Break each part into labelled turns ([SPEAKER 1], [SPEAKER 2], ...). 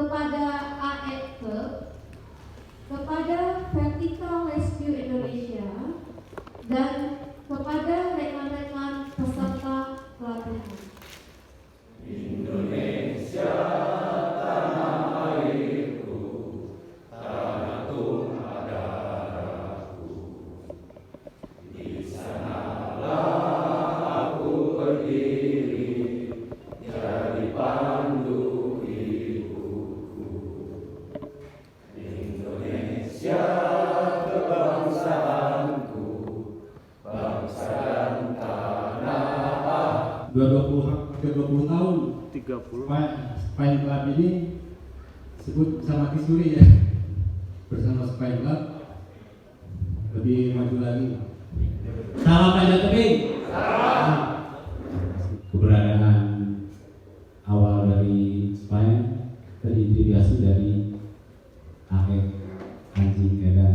[SPEAKER 1] kepada AEK, kepada Vertical Rescue Indonesia, dan kepada rekan-rekan peserta pelatihan.
[SPEAKER 2] Indonesia tanah airku, tanah tumpah darahku. Di sanalah aku berdiri, jadi pandu ibuku. Indonesia kebangsaanku, bangsa dan tanah.
[SPEAKER 3] 20 tahun
[SPEAKER 4] 30
[SPEAKER 3] Spine Club ini sebut bersama Kisuri ya, bersama Spine Club lebih maju lagi. Salam panjat tebing. Keberadaan awal dari Spine terinspirasi dari Akek Anjing Edan.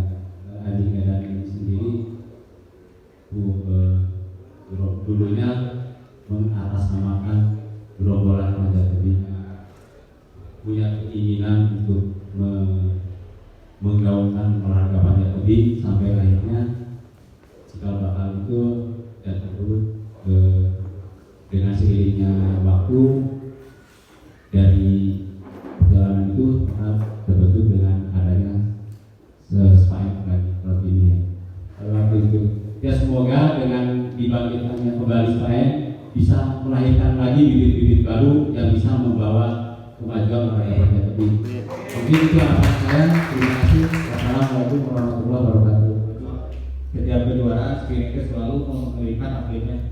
[SPEAKER 3] Anjing Edan ini sendiri dulunya mengatasnamakan gerombolan panjat tebing, punya keinginan untuk menggaungkan olahraga panjat tebing sampai akhirnya cikal bakal itu dan terus dengan seiringnya waktu dari perjalanan itu terbentuk dengan adanya Spine Club ini. Waktu itu ya semoga dengan dibangkitkannya kembali Spine bisa melahirkan lagi bibit-bibit baru yang bisa membawa kemajuan olahraga panjat tebing. Mungkin itu harapan saya. Terima kasih. Wassalamualaikum warahmatullahi wabarakatuh. Setiap kejuaraan Spinnaker selalu memberikan atletnya.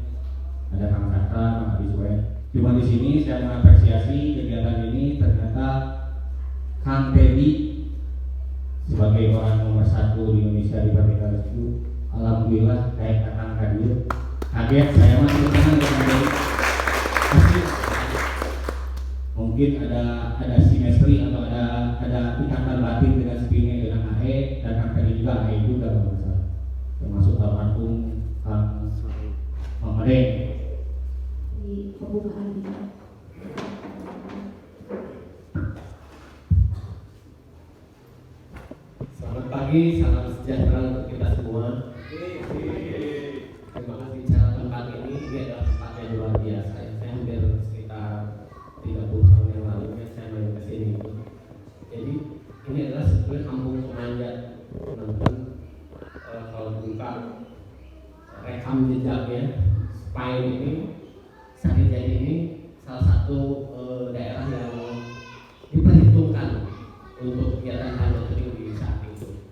[SPEAKER 3] Ada Kang Satra, Kang Abiswe. Cuma di sini saya mengapresiasi kegiatan ini. Ternyata Kang Teddy sebagai orang nomor 1 di Indonesia di Vertical Rescue, alhamdulillah kayak Kang Kadir. Kaget saya masih tenang dengan pasti mungkin ada simetri atau ada ikatan batin dengan spinnya dengan AE dan Kang Teddy juga AE juga termasuk almarhum Kang Mamadeng
[SPEAKER 1] Di pembukaan ini.
[SPEAKER 5] Selamat pagi, salam sejahtera untuk kita semua. Terima kasih cara tempat ini adalah tempat yang luar biasa. Saya hampir sekitar 30 tahun yang lalu saya main ke sini. Jadi ini adalah sebenarnya kampung pemanjat. Teman-teman kalau buka rekam jejaknya, Spine ini, Sarijadi ini salah satu daerah yang diperhitungkan untuk kegiatan panjat tebing di saat itu.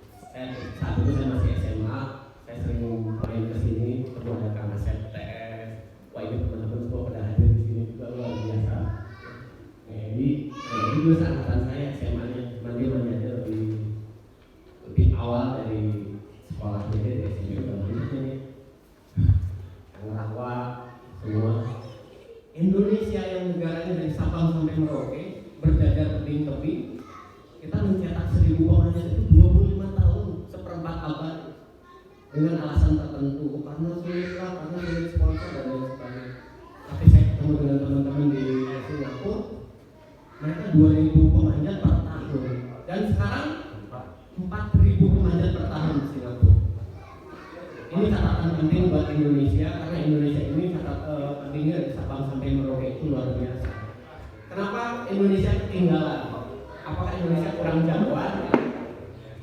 [SPEAKER 5] Saat itu saya masih SMA, saya sering main ke sini, ketemu ada Kang Asep TS. Wah, ini teman-teman semua pada hadir di sini juga luar biasa. Jadi juga seangkatan saya SMA-nya, cuma dia manjatnya lebih awal dari sekolah jadi dari sini teman-teman Kang Rahwa semua. Indonesia yang negaranya dari Sabang sampai Merauke berjajar tebing-tebing, kita mencetak 1000 pemanjat itu 25 tahun, seperempat abad, dengan alasan tertentu, karena sulit sponsor dan lain sebagainya. Tapi saya ketemu dengan teman-teman di Singapura, mereka 2000 pemanjat per tahun, dan sekarang 4000 pemanjat per tahun di Singapura. Ini catatan penting buat Indonesia, karena Indonesia ini tebingnya dari Sabang sampai Merauke itu luar biasa. Kenapa Indonesia ketinggalan? Apakah Indonesia kurang jagoan?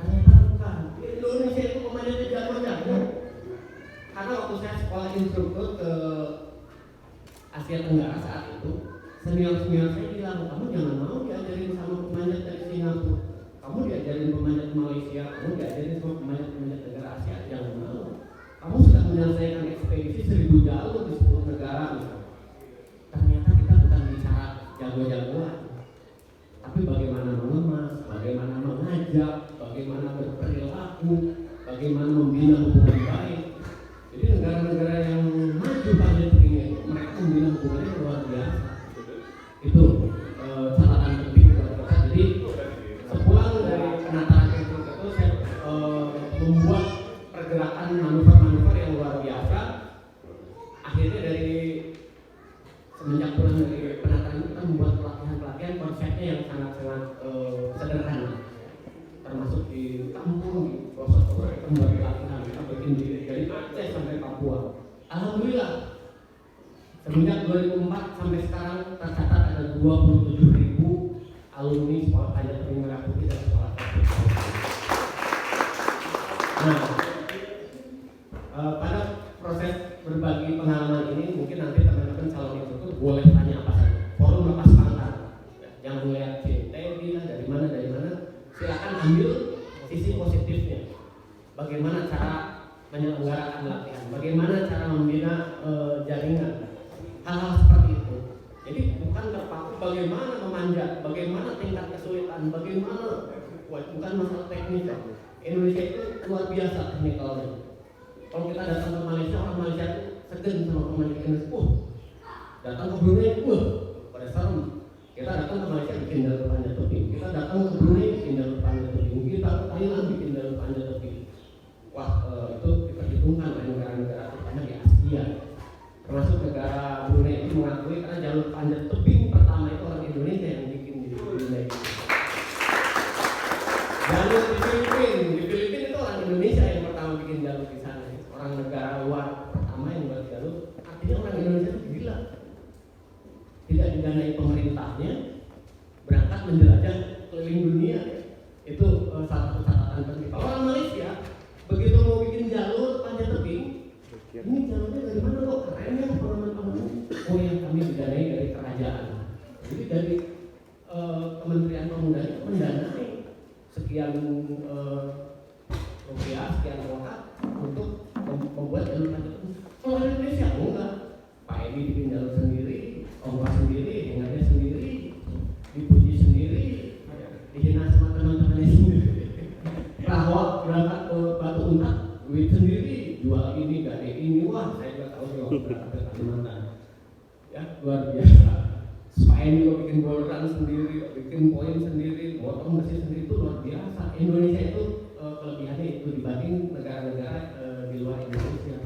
[SPEAKER 5] Ternyata bukan. Indonesia itu pemanjatnya jago-jago. Karena waktu saya sekolah instruktur ke Asia Tenggara saat itu, senior-senior saya bilang, kamu jangan mau diajarin sama pemanjat dari Singapura, kamu diajarin pemanjat Malaysia, kamu diajarin sama pemanjat negara Asia, jangan mau. Kamu sudah menyelesaikan ekspedisi 1000 jalur di 10 negara misalnya. Ternyata kita bukan bicara jago-jagoan, tapi bagaimana mengemas, bagaimana mengajak, bagaimana berperilaku, bagaimana membina hubungan baik. Jadi negara-negara yang maju pada dunia itu mereka membina hubungannya luar biasa. Itu catatan penting buat kita. Jadi sepulang dari penataran itu saya membuat pergerakan manuver-manuver yang luar biasa. yang sangat-sangat sederhana, termasuk di kampung, di pelosok-pelosok kita membagi latihan, kita bikin dari Aceh sampai Papua. Alhamdulillah semenjak 2004 sampai sekarang tercatat ada 27.000 alumni sekolah panjat tebing Merah Putih dan sekolah teknik. Nah, pada proses berbagi pengalaman ini mungkin nanti teman-teman calon instruktur boleh tanya apa saja. Forum lepas pantang, jangan melihat CTB lah dari mana, silakan ambil sisi positifnya. Bagaimana cara menyelenggarakan latihan, bagaimana cara membina jaringan, hal-hal seperti itu. Jadi bukan terpaku bagaimana memanjat, bagaimana tingkat kesulitan, bagaimana bukan masalah teknis. Indonesia itu luar biasa teknikalnya. Kalau kita datang ke Malaysia, orang Malaysia itu segen sama pemanjat Indonesia. Datang ke Brunei, pada serem. Kita datang ke Malaysia bikin jalur panjat tebing. Kita datang ke Brunei bikin jalur panjat tebing. Kita ke Thailand bikin jalur panjat tebing. Wah, itu diperhitungkan oleh negara-negara terutama di Asia. Termasuk negara Brunei itu mengakui karena jalur panjat tebing pertama itu orang Indonesia yang bikin di Brunei. Jalur di Filipina itu orang Indonesia yang pertama bikin jalur di sana. Orang negara luar pertama yang buat jalur, artinya orang Indonesia itu gila. Tidak didanai pemerintahnya, berangkat menjelajah keliling dunia. Itu salah satu catatan penting. Kalau orang Malaysia begitu mau bikin jalur panjat tebing, ini jalurnya dari mana kok keren ya teman-teman? Oh yang kami didanai dari kerajaan. Jadi dari Kementerian Pemuda itu mendanai sekian rupiah, sekian rokat untuk membuat jalur panjat tebing. Kalau di Indonesia enggak, Pak Edi bikin jalur sendiri, ongkos sendiri, dengannya sendiri, dipuji sendiri, dihina sama teman-temannya sendiri. Rahwa berangkat ke Batu Untak, duit sendiri, jual ini, gade ini, wah saya juga tahu juga berangkat ke Kalimantan. Ya luar biasa. Spain juga bikin boulderan sendiri, bikin poin sendiri, motong mesin sendiri, itu luar biasa. Indonesia itu kelebihannya itu dibanding negara-negara di luar Indonesia.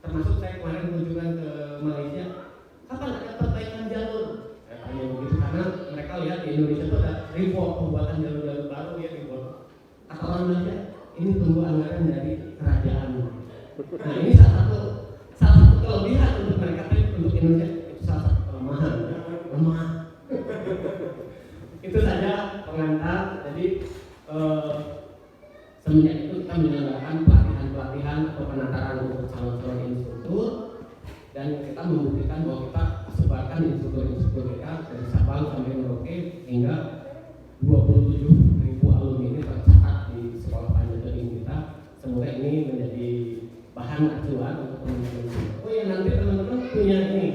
[SPEAKER 5] Termasuk saya kemarin kunjungan ke Malaysia, kapan ada perbaikan jalur? Saya tanya begitu karena mereka lihat di Indonesia itu ada report pembuatan jalur-jalur baru ya report. Kata orang Malaysia, ini tunggu anggaran dari kerajaan. Nah ini salah satu kelebihan untuk mereka untuk Indonesia, itu salah satu kelemahan. Lemah. Itu saja pengantar. Jadi semenjak itu kita menyelenggarakan pelatihan atau penataran untuk calon-calon instruktur, dan kita membuktikan bahwa kita sebarkan instruktur-instruktur kita dari Sabang sampai Merauke hingga 27.000 alumni ini tercatat di sekolah panjat tebing kita. Semoga ini menjadi bahan acuan untuk teman-teman. Oh ya, nanti teman-teman punya ini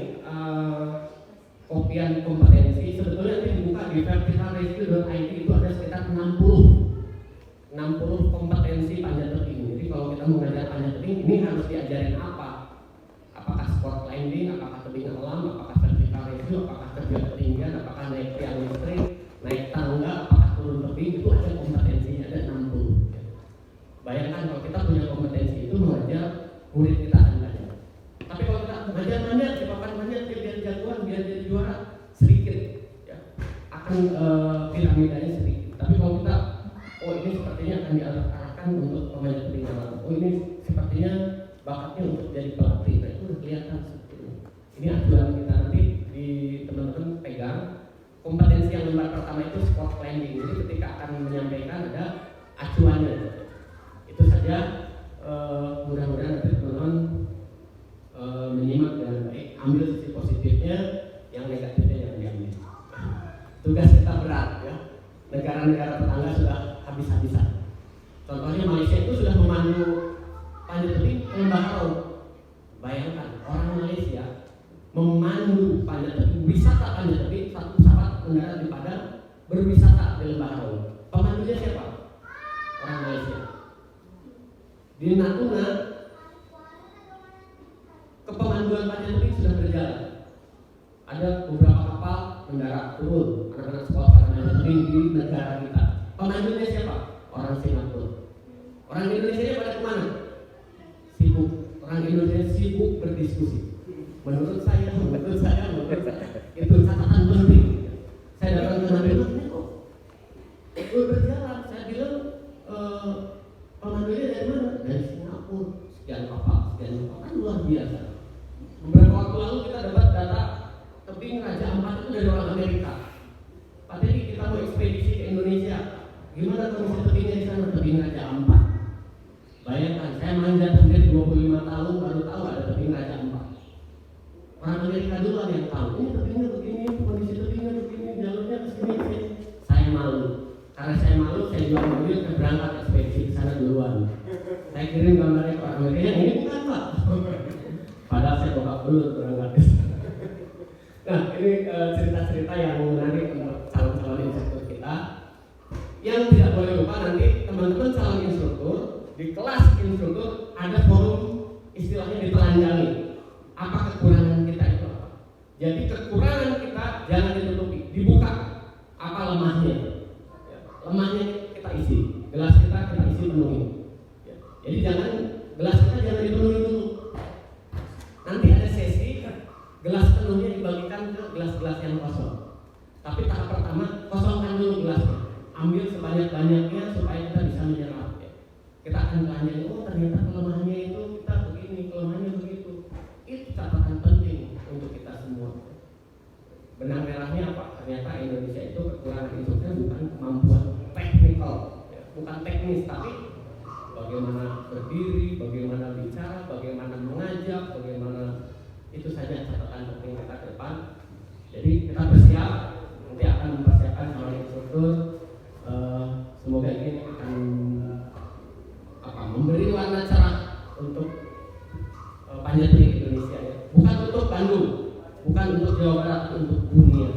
[SPEAKER 5] kopian kompetensi. Sebetulnya nanti dibuka di verticalrescue.id itu ada sekitar 60 kompetensi panjat tebing. Jadi kalau kita mengajar panjat tebing, ini harus diajarin apa? Apakah sport climbing, apakah tebing alam, apakah vertical rescue, apakah kerja ketinggian, apakah naik tiang listrik, naik tangga, apakah turun tebing, itu ada kompetensinya, ada 60. Bayangkan kalau kita punya kompetensi itu mengajar murid kita akan belajar. Tapi kalau kita belajar manjat, di papan manjat, biar jagoan, biar jadi juara, sedikit ya, akan piramidanya sedikit. Tapi kalau kita, oh ini sepertinya akan diarahkan untuk pemanjat tebing alam, oh ini sepertinya bakatnya untuk jadi pelatih, nah itu udah kelihatan sebetulnya. Ini acuan kita nanti di teman-teman pegang. Kompetensi yang lembar pertama itu sport climbing. Jadi ketika akan menyampaikan ada acuannya. Itu saja. Mudah-mudahan nanti teman-teman menyimak dengan baik, ambil sisi positifnya, yang negatifnya jangan diambil. Tugas kita berat ya. Negara-negara tetangga sudah habis-habisan. Contohnya Malaysia itu sudah memandu panjat tebing ke lembah Harau. Bayangkan orang Malaysia memandu panjat tebing, wisata panjat tebing, satu pesawat mendarat di Padang berwisata di lembah Harau. Pemandunya siapa? Orang Malaysia. Di Natuna kepemanduan panjat tebing sudah berjalan. Ada beberapa kapal mendarat turun anak-anak sekolah panjat tebing di negara kita. Pemandunya siapa? Orang Singapura. Orang Indonesia pada kemana? Sibuk. Orang Indonesia sibuk berdiskusi. Menurut saya itu catatan penting. Saya datang ke Natuna, ekspedisi ke Indonesia. Gimana kondisi tepinya di sana? Tebing Raja Ampat. Bayangkan, saya manjat hampir 25 tahun baru tahu ada tebing Raja Ampat. Orang Amerika duluan yang tahu. Ini tebingnya begini, kondisi tebingnya begini, jalurnya ke sini. Saya malu. Karena saya malu, saya jual mobil ke berangkat ekspedisi ke sana duluan. Saya kirim gambarnya ke orang Amerika. Ini bukan Pak. Padahal saya bawa belur berangkat ke sana. Nah, ini cerita-cerita yang menarik untuk calon-calon instruktur kita. Yang tidak boleh lupa nanti teman-teman calon instruktur di kelas instruktur ada forum istilahnya ditelanjangi. Apa kekurangan kita itu apa? Jadi kekurangan kita jangan ditutupi, dibuka. Apa lemahnya? Lemahnya kita isi, gelas kita isi penuhi. Jadi jangan gelas kita jangan dipenuhi dulu. Nanti ada sesi gelas penuhnya dibagikan ke gelas-gelas yang kosong. Tapi tahap pertama kosongkan dulu gelasnya. Ambil sebanyak-banyaknya supaya kita bisa menyerap. Kita akan telanjang, oh ternyata kelemahannya itu kita begini, kelemahannya begitu. Itu catatan penting untuk kita semua. Benang merahnya apa? Ternyata Indonesia itu kekurangan instruktur bukan kemampuan teknikal, bukan teknis, tapi bagaimana berdiri, bagaimana bicara, bagaimana mengajak, bagaimana itu saja catatan penting kita ke depan. Jadi kita bersiap, nanti akan mempersiapkan calon instruktur. Semoga ini akan memberi warna cerah untuk panjat tebing Indonesia ya. Bukan untuk Bandung, bukan untuk Jawa Barat, untuk dunia.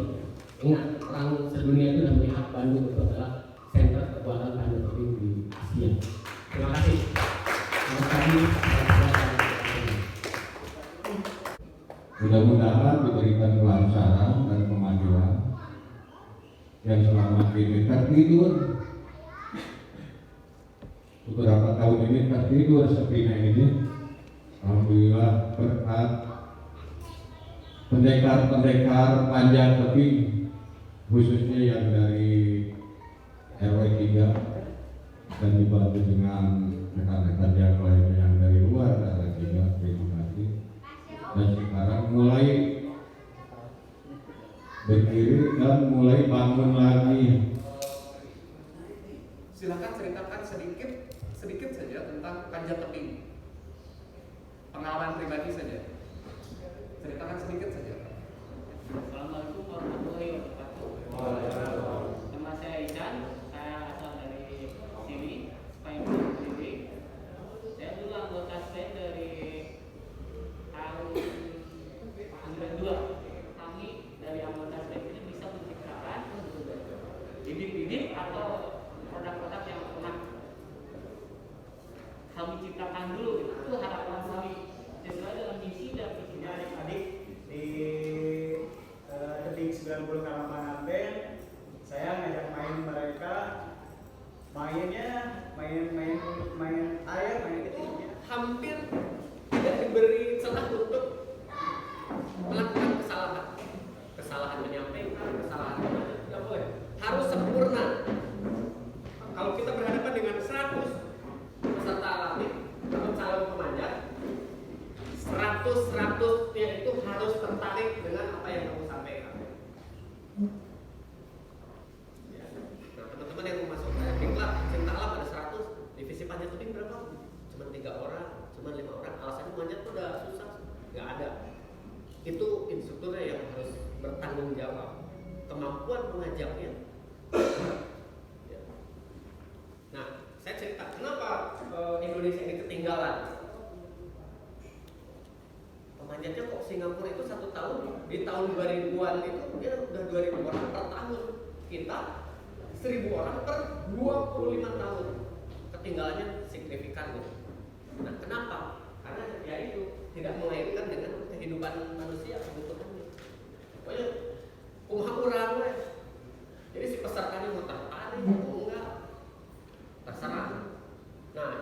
[SPEAKER 5] Ingat, orang sedunia itu sudah melihat Bandung itu adalah sentra kekuatan panjat tebing di Asia. Terima kasih.
[SPEAKER 2] Mudah-mudahan diberikan kelancaran dan kemajuan yang selama ini tertidur. Beberapa tahun ini tertidur sepina ini. Alhamdulillah berkat pendekar-pendekar panjat tebing khususnya yang dari RW 3 dan dibantu dengan rekan-rekan yang lainnya yang dari luar RW 3. Terima kasih. Dan sekarang mulai berdiri dan mulai bangun lagi.
[SPEAKER 4] Silakan ceritakan sedikit saja tentang panjat tebing, pengalaman pribadi saja. Ceritakan sedikit saja.
[SPEAKER 6] Assalamualaikum warahmatullahi wabarakatuh. Nama saya Ican, saya asal dari sini, Spanyol sendiri. Saya dulu anggota SPEN dari tahun 92. Kami dari anggota SPEN ini bisa menciptakan bibit-bibit atau produk-produk yang pernah kami ciptakan dulu. Itu harapan kami sesuai dengan misi dan visi adik-adik
[SPEAKER 7] di tebing 90 Karamanan Band. Saya ngajak main mereka, main air, main ketinggian.
[SPEAKER 4] Hampir tidak diberi celah untuk melakukan kesalahan menyampaikan, kesalahan tidak boleh, harus sempurna. Kalau kita berhadapan dengan 100 peserta alami atau calon pemanjat, 100-nya itu harus tertarik dengan apa yang kamu sampaikan. Ya. Nah, teman-teman yang mau masuk diklat, cinta alam ada 100, divisi panjat tebing berapa? Cuma 3 orang, cuma 5 orang. Alasannya manjat tuh udah susah, nggak ada. Itu instrukturnya yang harus bertanggung jawab, kemampuan mengajaknya. Ya. Nah, saya cerita kenapa Indonesia ini ketinggalan. Pemanjatnya kok Singapura itu 1 tahun, di tahun 2000-an itu dia udah 2000 orang per tahun. Kita 1000 orang per 25 tahun. Ketinggalannya signifikan gitu. Nah, kenapa? Karena ya itu tidak mengaitkan dengan kehidupan manusia kebutuhannya. Pokoknya kumaha urang we. Jadi si pesertanya mau tertarik atau enggak terserah. Nah,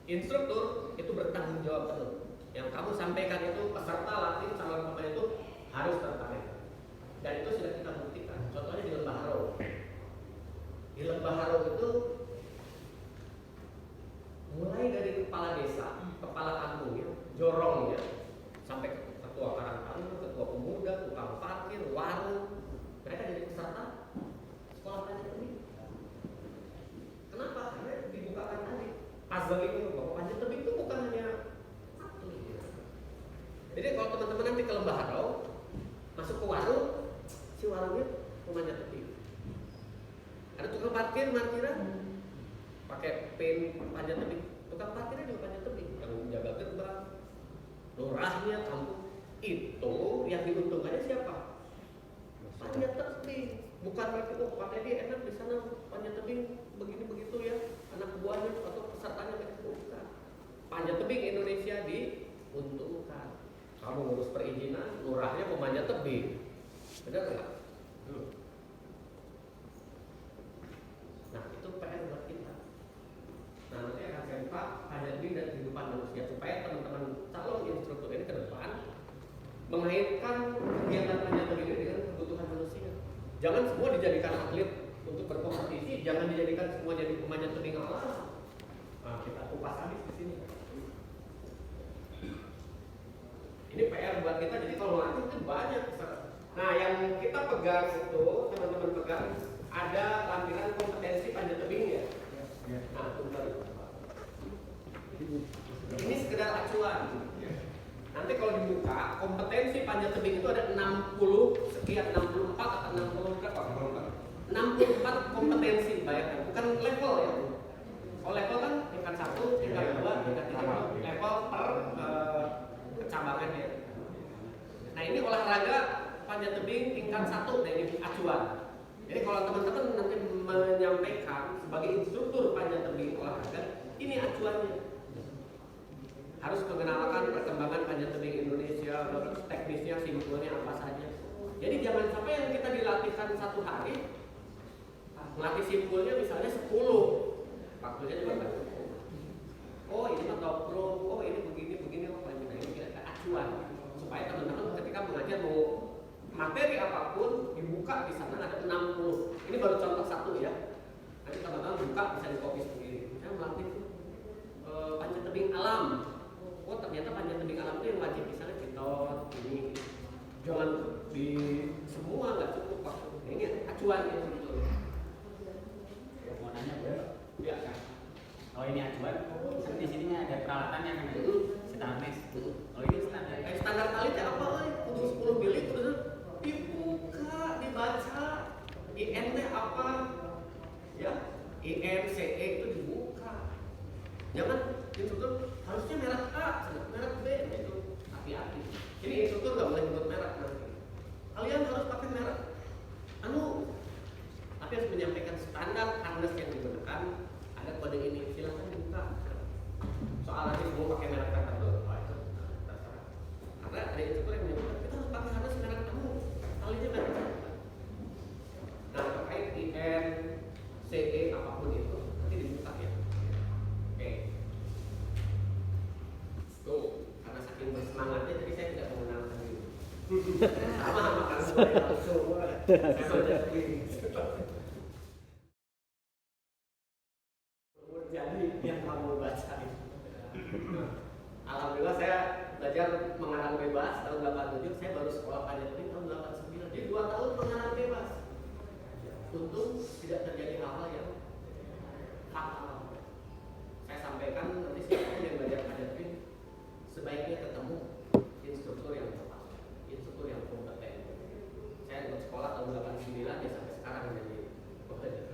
[SPEAKER 4] instruktur itu bertanggung jawab penuh. Yang kamu sampaikan itu peserta latih calon pemain itu harus tertarik. Dan itu sudah kita buktikan. Contohnya di Lembah Haro. Di Lembah Haro itu mulai dari kepala desa, kepala kampungnya, jorongnya, sampai ketua karangtaruna, ketua pemuda, tukang parkir, warung, mereka jadi peserta sekolah tadi. Lembah Harau, masuk ke warung, si warungnya pemanjat tebing. Ada tukang parkiran, pakai pin panjat tebing. Tukang parkirnya juga panjat tebing, yang menjaga gerbang, lurahnya, kampung. Itu yang diuntungkannya siapa? Panjat tebing. Bukan berarti Pak Teddy enak di sana panjat tebing begini begitu ya, anak buahnya atau pesertanya begitu. Bukan. Panjat tebing Indonesia diuntungkan. Kamu ngurus perizinan, lurahnya pemanjat tebing, benar nggak? Nah itu PR buat kita. Nah nanti akan saya buka panjat tebing dan kehidupan manusia supaya teman-teman calon instruktur ini ke depan mengaitkan kegiatan panjat tebing ini dengan kebutuhan manusia. Jangan semua dijadikan atlet untuk berkompetisi, jangan dijadikan semua jadi pemanjat tebing alam. Nah kita kupas habis di sini. Ini PR buat kita, jadi kalau nanti itu banyak. Nah yang kita pegang itu, teman-teman pegang, ada lampiran kompetensi panjat tebing ya. Nah tunggu. Ini sekedar acuan. Nanti kalau dibuka, kompetensi panjat tebing itu ada 60 sekian, 64 atau 60 berapa? 64 kompetensi, bayangkan, bukan level ya. Kalau level kan tingkat 1, tingkat 2, tingkat 3, level per kecabangannya. Nah ini olahraga panjat tebing tingkat 1, nah ini acuan. Jadi kalau teman-teman nanti menyampaikan sebagai instruktur panjat tebing olahraga, ini acuannya. Harus mengenalkan perkembangan panjat tebing Indonesia, teknisnya, simpulnya apa saja. Jadi jangan sampai yang kita dilatihkan 1 hari, melatih simpulnya misalnya 10, waktunya juga nggak cukup. Oh ini mah top pro, oh ini begini, oh ini kita acuan supaya teman-teman ketika mengajar mau materi apapun dibuka di sana ada 60. Ini baru contoh 1 ya. Nanti teman-teman buka bisa di copy sendiri. Saya melatih panjat tebing alam. Oh ternyata panjat tebing alam itu yang wajib misalnya pitot ini. Jangan di semua nggak cukup waktu. Ini acuan ya sebetulnya.
[SPEAKER 8] Mau nanya Bu?
[SPEAKER 4] Ya kan.
[SPEAKER 8] Oh ini acuan, kan di sini ada peralatan yang ada standar. Oh ini standar.
[SPEAKER 4] Standar kali itu apa? Kudu 10 mili, kudu dibuka, dibaca. IN apa? Ya, IN, CE itu dibuka. Jangan instruktur harusnya merek A, merek B itu hati-hati. Ini instruktur nggak boleh nyebut merek nanti. Kalian harus pakai merek tapi harus menyampaikan standar harness yang digunakan. Ada kode ini, silahkan dibuka. Soal nanti semua pakai merek tertentu, itu terserah. Karena ada instruktur yang menyebutkan kita harus pakai harness merek kamu, kalinya merek kamu. Nah terkait IN, CE apapun itu nanti dibuka ya. Oke. Tuh, karena saking bersemangatnya jadi saya tidak mengenalkan diri. Sama makan sore langsung. Saya sudah jadi yang kamu baca. Alhamdulillah saya belajar mengarang bebas tahun 87, saya baru sekolah panjat tebing tahun 89. Jadi 2 tahun mengarang bebas. Untung tidak terjadi hal-hal yang fatal. Saya sampaikan nanti siapapun yang belajar panjat tebing sebaiknya ketemu instruktur yang tepat, instruktur yang kompeten. Saya ikut sekolah tahun 89 ya sampai sekarang menjadi pekerja.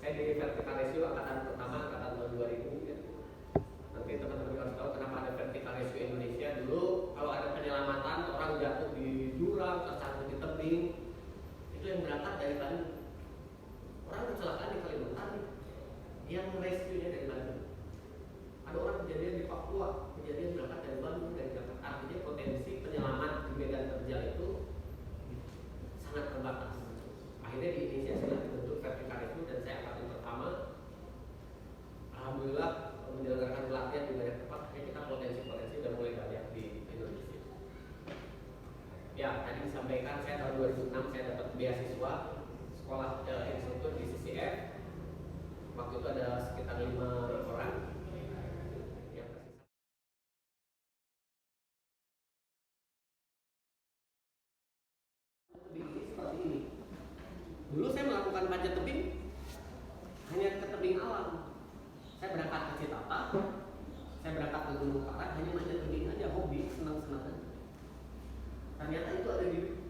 [SPEAKER 4] Saya di vertical ratio angkatan pertama, angkatan tahun 2000 ya. Nanti teman-teman harus tahu kenapa ada vertical ratio Indonesia. Dulu kalau ada penyelamatan orang jatuh di jurang, tersangkut di tebing, itu yang berangkat dari Bandung. Orang kecelakaan di Kalimantan, yang rescue-nya dari Bandung. Ada orang kejadian di Papua, kejadian berangkat dari Bandung, dari Jakarta. Artinya potensi penyelamat di medan terjal itu sangat terbatas. Akhirnya di Indonesia sudah dibentuk vertical ratio dan saya angkatan pertama. Alhamdulillah menyelenggarakan pelatihan di banyak tempat. Akhirnya kita potensi-potensi sudah mulai banyak di Indonesia. Ya, tadi disampaikan saya tahun 2006 saya dapat beasiswa sekolah instruktur di CCF. Waktu itu ada sekitar 5 orang. Seperti ini. Dulu saya melakukan panjat tebing hanya ke tebing alam. Saya berangkat ke Citata, saya berangkat ke Gunung Parang hanya panjat tebing aja, hobi, senang-senang. ternyata itu ada di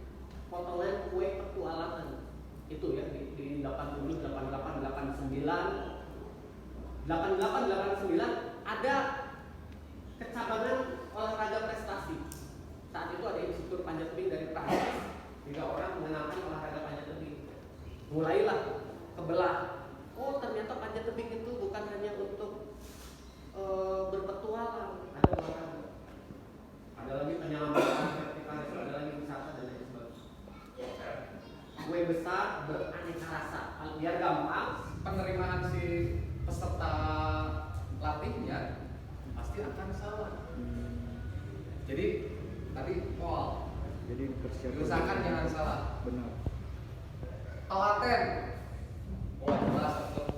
[SPEAKER 4] potongan kue petualangan itu ya di 80, 88, 89, 88, 89 ada kecabangan olahraga prestasi. Saat itu ada instruktur panjat tebing dari Prancis, 3 orang mengenalkan olahraga panjat tebing. Mulailah kebelah. Oh ternyata panjat tebing itu bukan hanya untuk berpetualang, ada olahraga, ada lagi penyelamatan vertikal, ada lagi wisata dan lain sebagainya. Kue besar beraneka rasa. Biar gampang penerimaan si peserta latihnya pasti akan salah. Jadi tadi
[SPEAKER 7] Jadi
[SPEAKER 4] diusahakan jangan salah.
[SPEAKER 7] Benar.
[SPEAKER 4] Telaten. Wah jelas betul.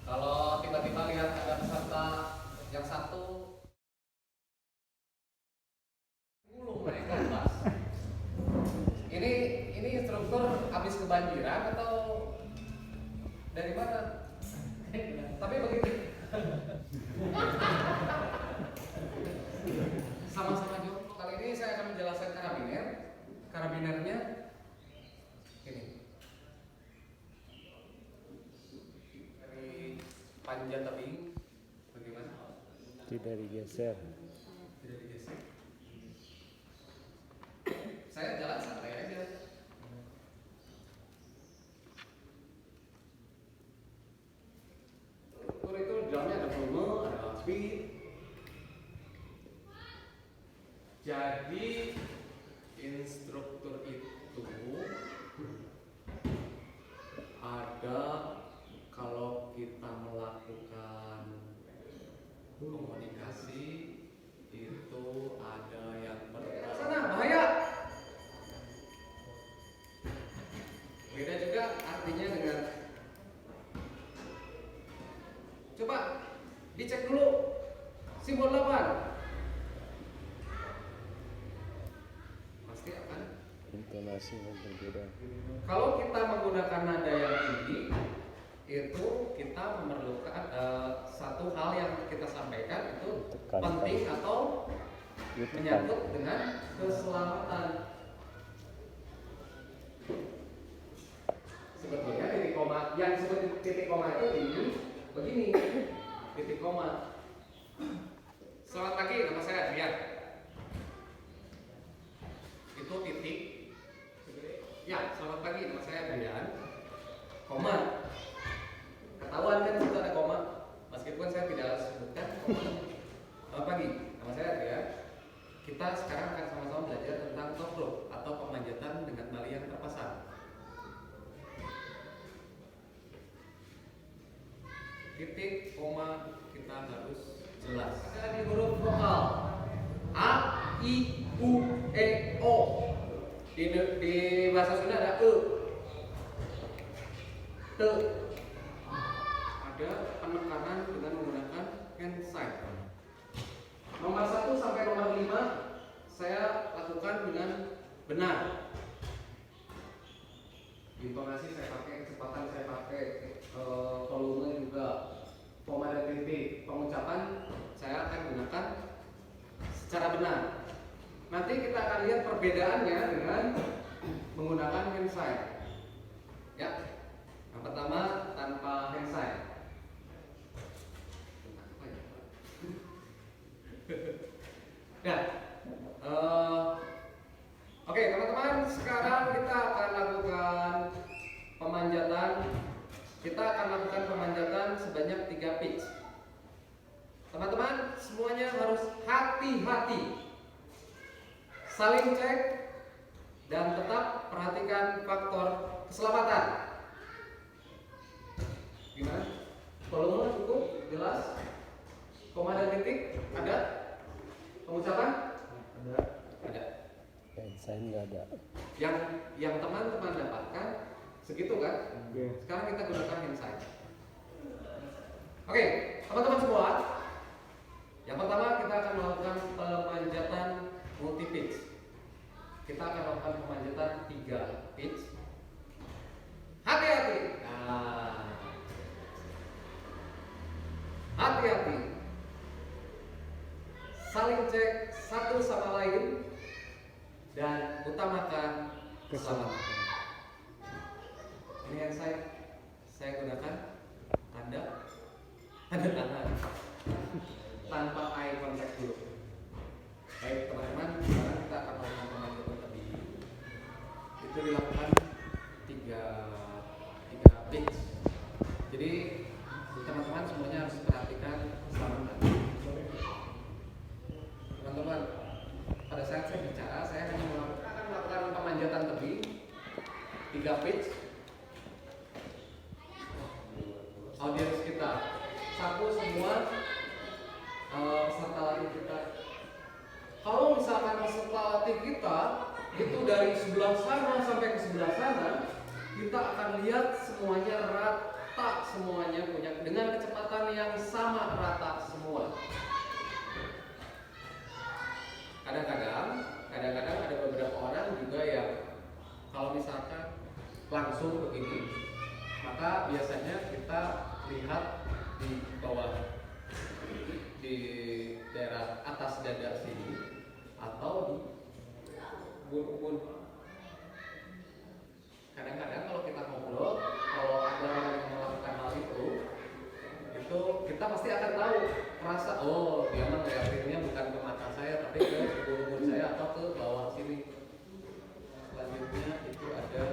[SPEAKER 4] Kalau tiba-tiba lihat ada peserta yang satu gulung mereka kelas. Ini instruktur habis kebanjiran atau dari mana? Tapi begitu. Sama-sama jauh. Kali ini saya akan menjelaskan karabiner. Karabinernya ini dari panjat tebing. Bagaimana?
[SPEAKER 7] Tidak digeser.
[SPEAKER 4] Tidak digeser. Saya jalan santai aja. Tur itu dalamnya ada volume, ada speed. Jadi instruktur itu ada kalau kita melakukan komunikasi itu ada yang sana bahaya. Beda juga artinya dengan coba dicek dulu simbol 8. Pasti akan
[SPEAKER 7] Intonasi yang berbeda.
[SPEAKER 4] kalau kita menggunakan nada yang tinggi itu kita memerlukan satu hal yang kita sampaikan itu penting atau menyangkut dengan keselamatan. Sebetulnya titik koma yang disebut titik koma itu ini begini, titik koma. Selamat pagi, nama saya Adrian. Itu titik. Ya, selamat pagi, nama saya Adrian. Koma. Ketahuan kan itu ada koma, meskipun saya tidak sebutkan koma. Selamat pagi, nama saya Adrian. Kita sekarang akan sama-sama belajar tentang top rope atau pemanjatan dengan tali yang terpasang. Titik, koma kita harus jelas. Ada di huruf vokal A, I, U, E, O. Di bahasa Sunda ada E, T. Ada penekanan dengan menggunakan hand sign. Nomor 1 sampai nomor 5 saya lakukan dengan benar. Intonasi saya pakai, kecepatan saya pakai, volume juga, koma dan titik. Pengucapan saya akan gunakan secara benar. Nanti kita akan lihat perbedaannya dengan menggunakan hand sign. Ya, yang pertama tanpa hand sign. Ya, oke teman-teman, sekarang kita akan lakukan pemanjatan. Kita akan lakukan pemanjatan sebanyak 3 pitch. Teman-teman, semuanya harus hati-hati. Saling cek dan tetap perhatikan faktor keselamatan. Gimana? Volume cukup jelas? Koma dan titik ada? Pengucapan? Ada.
[SPEAKER 7] Saya nggak ada.
[SPEAKER 4] Yang teman-teman dapatkan segitu kan? Sekarang kita gunakan hand sign. Oke, teman-teman semua. Yang pertama kita akan melakukan pemanjatan multi pitch. Kita akan melakukan pemanjatan 3 pitch. Hati-hati. Nah. Hati-hati. Saling cek satu sama lain dan dan utamakan keselamatan. Ini yang saya gunakan tanda tangan tanpa eye contact dulu. Baik teman-teman, sekarang kita akan melakukan pemanjatan tadi. Itu dilakukan 3 pitch. Jadi teman-teman semuanya harus perhatikan keselamatan. Teman-teman, pada saat saya bicara, saya hanya akan melakukan pemanjatan tebing 3 pitch. Audiens kita sapu semua peserta latih kita. Kalau misalkan peserta latih kita itu dari sebelah sana sampai ke sebelah sana, kita akan lihat semuanya rata, semuanya punya dengan kecepatan yang sama, rata semua. Kadang-kadang ada beberapa orang juga yang kalau misalkan langsung begini, maka biasanya kita lihat di bawah, di daerah atas dada sini atau di bun-bun. Kadang-kadang kalau kita ngobrol, kalau ada orang yang melakukan hal itu kita pasti akan tahu, merasa oh dia mah reaksinya bukan ke mata saya tapi ke bun-bun saya atau ke bawah sini. Selanjutnya itu ada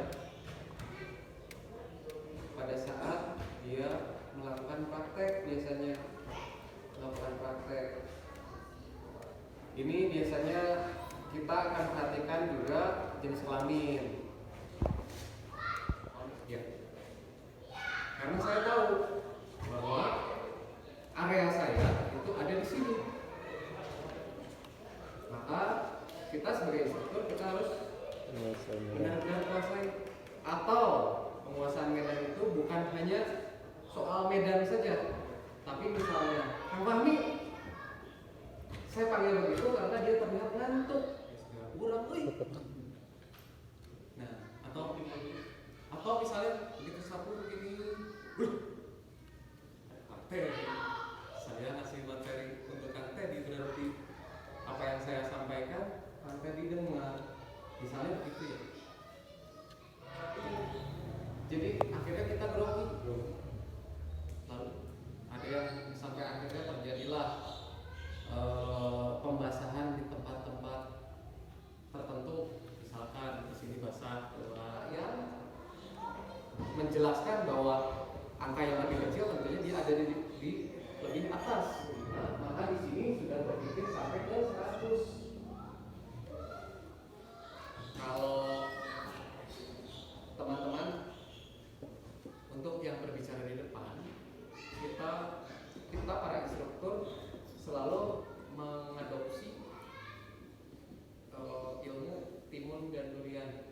[SPEAKER 4] pada saat dia melakukan praktek, biasanya melakukan praktek. Ini biasanya kita akan perhatikan juga jenis kelamin. Ya. Karena saya tahu bahwa area saya itu ada di sini. Maka kita sebagai instruktur kita harus benar-benar kuasai. Atau penguasaan medan itu bukan hanya soal medan saja, tapi misalnya Kang Fahmi, saya panggil begitu karena dia terlihat ngantuk, kurang nah, atau misalnya begitu sapu begini, saya ngasih materi untuk Kang Teddy, berarti apa yang saya sampaikan Kang Teddy dengar, misalnya begitu ya. Jadi akhirnya kita grogi. Lalu ada yang sampai akhirnya terjadilah pembasahan di tempat-tempat tertentu, misalkan di sini basah, ya menjelaskan bahwa angka yang lebih kecil tentunya dia ada di lebih atas. Nah, maka di sini sudah berpikir sampai ke 100. Kalau teman-teman untuk yang berbicara di depan, kita para instruktur selalu mengadopsi ilmu timun dan durian.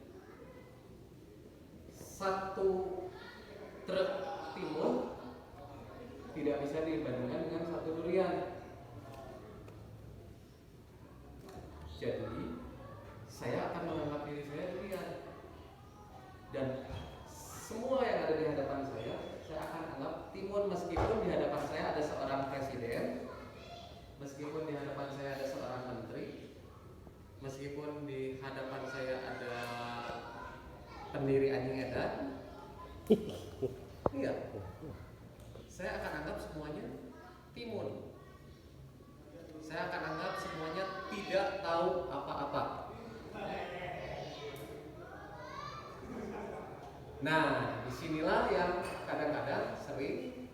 [SPEAKER 4] Satu truk timun tidak bisa dibandingkan dengan satu durian. Jadi saya akan menganggap diri saya durian, dan semua yang ada di hadapan saya akan anggap timun, meskipun di hadapan saya ada seorang presiden, meskipun di hadapan saya ada seorang menteri, meskipun di hadapan saya ada pendiri anjing edan. Iya, saya akan anggap semuanya timun. Saya akan anggap semuanya tidak tahu apa-apa. Nah, disinilah yang kadang-kadang sering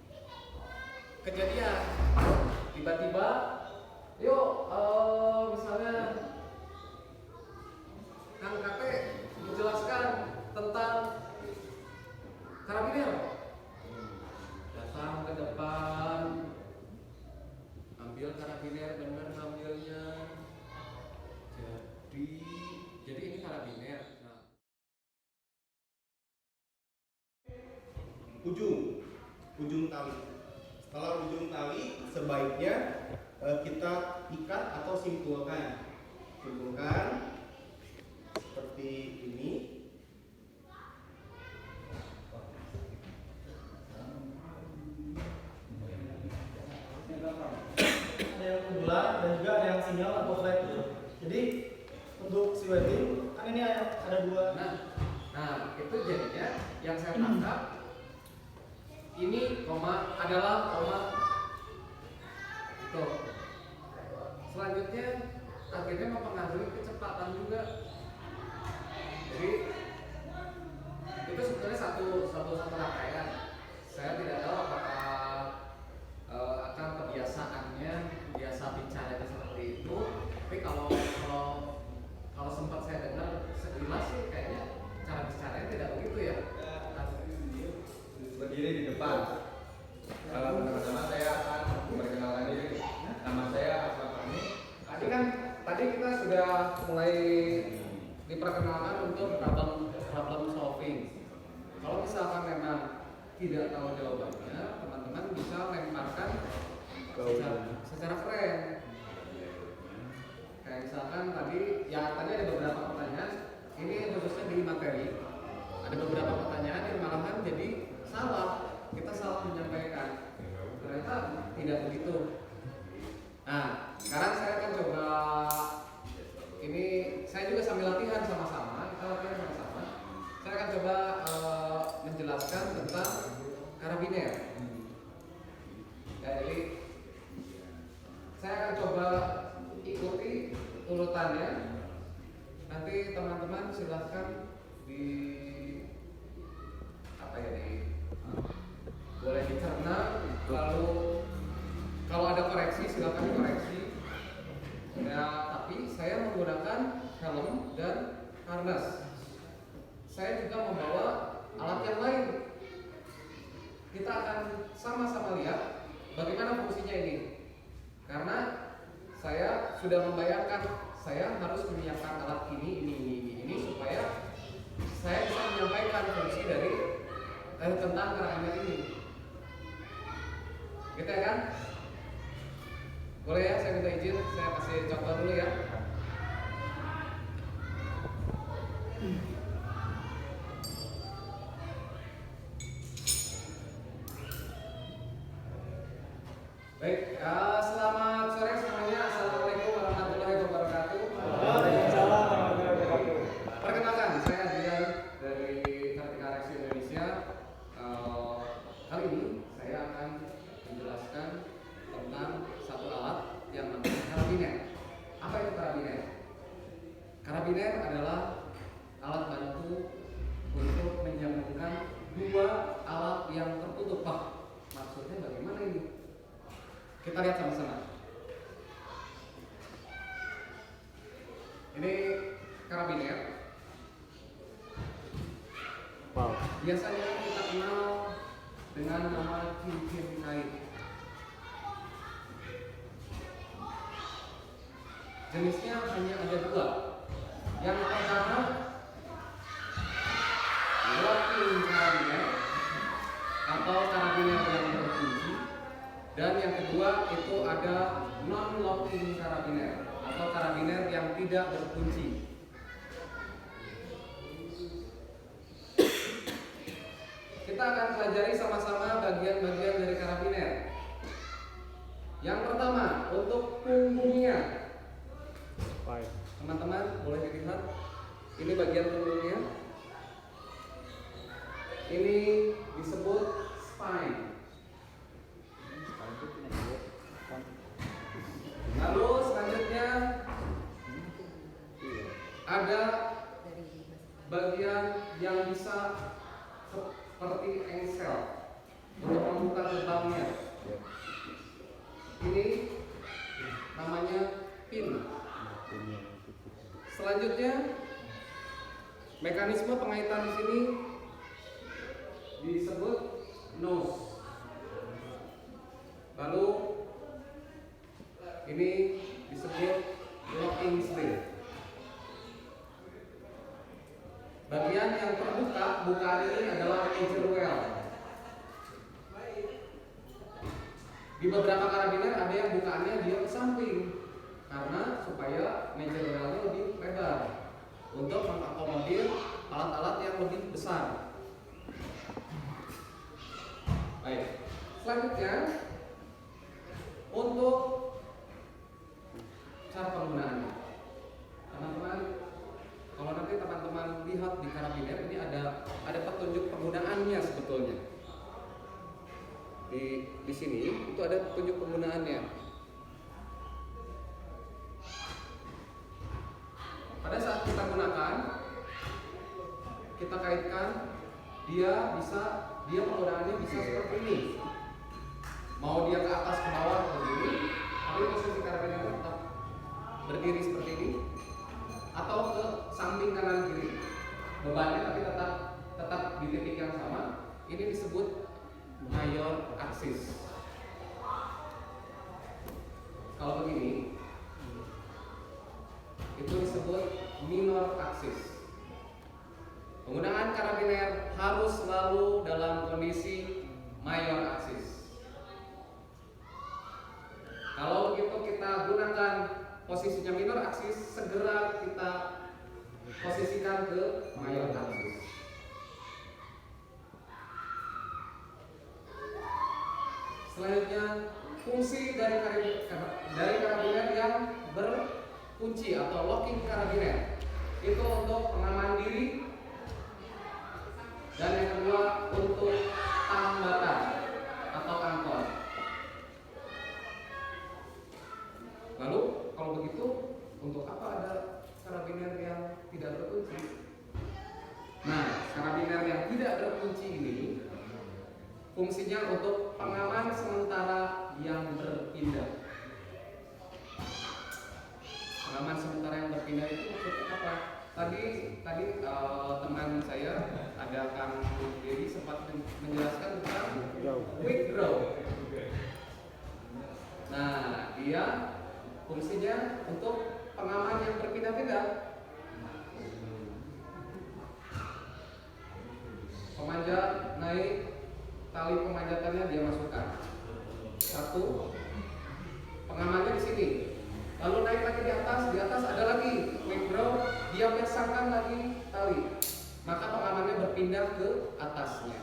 [SPEAKER 4] kejadian. Tiba-tiba, yuk misalnya Kang Kate menjelaskan tentang karabiner. Datang ke depan, ambil karabiner, benar ngambilnya. Jadi ini karabiner. Nah,
[SPEAKER 9] ujung tali. Setelah ujung tali sebaiknya kita ikat atau simpulkan seperti ini. Ada yang tubular dan juga ada yang single atau flat. Jadi untuk si wedding Kan ini ada dua.
[SPEAKER 10] Nah itu jadinya yang saya tangkap ini koma adalah koma itu. Selanjutnya akhirnya mempengaruhi kecepatan juga. Jadi itu sebetulnya satu rangkaian. Saya tidak tahu apakah akan kebiasaannya biasa bicaranya seperti itu. Tapi kalau sempat saya dengar sekilas sih kayaknya cara bicaranya tidak begitu ya.
[SPEAKER 11] Berdiri di depan. Pertama-tama saya akan memperkenalkan diri. Nama saya Asma Fahmi.
[SPEAKER 10] Tadi kita sudah mulai diperkenalkan untuk problem solving. Kalau misalkan memang tidak tahu jawabannya, teman-teman bisa lemparkan secara keren. Kayak misalkan tadi ada beberapa pertanyaan. Ini khususnya di materi. Ada beberapa pertanyaan yang malahan jadi salah. Kita salah menyampaikan. Ternyata tidak begitu. Nah, sekarang saya akan coba. Ini saya juga sambil latihan sama-sama. Kita latihan sama-sama. Saya akan coba menjelaskan tentang karabiner. Ya, jadi saya akan coba ikuti urutannya. Nanti teman-teman silahkan boleh dicerna. Lalu kalau ada koreksi silahkan dikoreksi. Ya, tapi saya menggunakan helm dan harness. Saya juga membawa alat yang lain. Kita akan sama-sama lihat bagaimana fungsinya ini. Karena saya sudah membayangkan saya harus menyiapkan alat ini supaya saya bisa menyampaikan fungsi dari tentang karabiner ini. Gitu ya kan? Boleh ya, saya minta izin, saya kasih contoh dulu ya. Baik, selamat sore semuanya. Assalamualaikum warahmatullahi wabarakatuh.
[SPEAKER 7] Waalaikumsalam warahmatullahi wabarakatuh.
[SPEAKER 10] Perkenalkan, saya Adrian dari Vertical Rexio Indonesia. Kali ini saya akan menjelaskan tentang satu alat yang namanya karabiner. Apa itu karabiner? Karabiner adalah alat bantu untuk menyambungkan dua alat yang tertutup. Maksudnya bagaimana ini? Kita lihat sama-sama. Ini karabiner. Biasanya kita kenal dengan nama cincin kain. Jenisnya hanya ada dua. Yang pertama locking karabiner atau karabiner yang berkunci, dan yang kedua itu ada non-locking karabiner atau karabiner yang tidak berkunci. Kita akan pelajari sama-sama bagian-bagian dari karabiner. Yang pertama untuk punggungnya. Teman-teman boleh dilihat, ini bagian punggungnya. Ini disebut spine. Lalu selanjutnya ada bagian yang bisa seperti engsel untuk membuka gerbangnya. Ini namanya pin. Selanjutnya mekanisme pengaitan di sini disebut nose. Lalu ini disebut locking sleeve. Bagian yang terbuka, bukaan ini adalah major well. Di beberapa karabiner ada yang bukaannya dia ke samping karena supaya major well-nya lebih lebar untuk mengakomodir alat-alat yang lebih besar. Baik, selanjutnya untuk cara penggunaannya, teman-teman, kalau nanti karabiner ini ada petunjuk penggunaannya sebetulnya. Di sini itu ada petunjuk penggunaannya. Pada saat kita gunakan, kita kaitkan, dia penggunaannya bisa seperti ini. Mau dia ke atas ke bawah begini, tapi posisi karabiner tetap berdiri seperti ini, atau ke samping kanan kiri. Bebannya tapi tetap di titik yang sama. Ini disebut mayor axis. Kalau begini, itu disebut minor axis. Penggunaan karabiner harus selalu dalam kondisi mayor axis. Kalau begitu kita gunakan posisinya minor axis, segera kita posisikan ke mayor axis. Selanjutnya, fungsi dari karabiner yang berkunci atau locking karabiner itu untuk pengaman diri, dan yang kedua untuk tambatan atau angkot. Lalu kalau begitu, untuk apa ada karabiner yang tidak berkunci? Nah, karabiner yang tidak berkunci ini fungsinya untuk pengaman sementara yang berpindah. Pengaman sementara yang berpindah itu maksudnya apa? Tadi teman saya ada Kang Dedi sempat menjelaskan tentang quick draw. Nah, dia fungsinya untuk pengaman yang berpindah-pindah. Pemanjat naik, tali pemanjatannya dia masukkan. Satu, pengamannya di sini. Lalu naik lagi di atas ada lagi quick draw, dia pasangkan lagi tali. Maka pengamannya berpindah ke atasnya.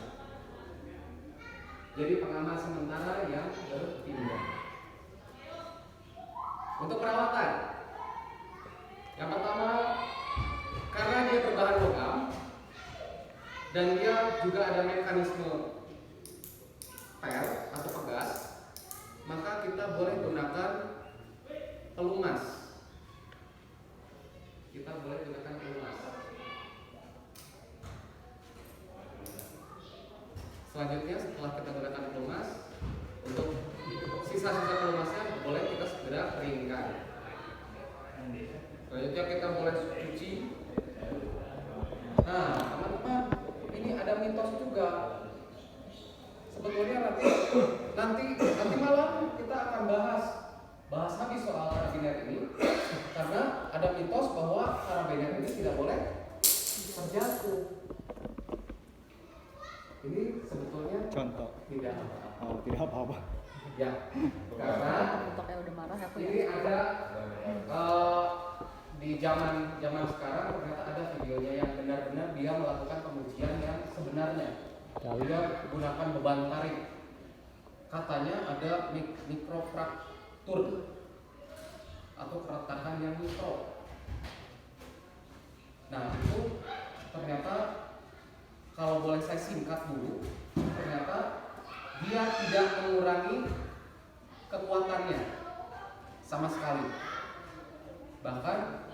[SPEAKER 10] Jadi pengaman sementara yang berpindah. Untuk perawatan, yang pertama, karena dia berbahan logam dan dia juga ada mekanisme per atau pegas, maka kita boleh gunakan pelumas. Selanjutnya setelah kita gunakan pelumas, untuk sisa-sisa pelumasnya boleh kita segera keringkan. Selanjutnya kita boleh cuci. Nah, teman-teman, ini ada mitos juga. Sebetulnya nanti malam kita akan bahas habis soal karabiner ini, karena ada mitos bahwa karabiner ini tidak boleh terjatuh. Ini sebetulnya
[SPEAKER 7] contoh
[SPEAKER 10] tidak apa-apa.
[SPEAKER 7] Oh, tidak apa-apa.
[SPEAKER 10] Ya, karena
[SPEAKER 12] udah marah aku
[SPEAKER 10] ini ada di zaman sekarang ternyata ada videonya yang benar-benar dia melakukan pengujian yang sebenarnya. Dia menggunakan beban tarik. Katanya ada mikrofraktur atau keretakan yang mikro. Nah, itu ternyata kalau boleh saya singkat dulu, ternyata dia tidak mengurangi kekuatannya sama sekali. Bahkan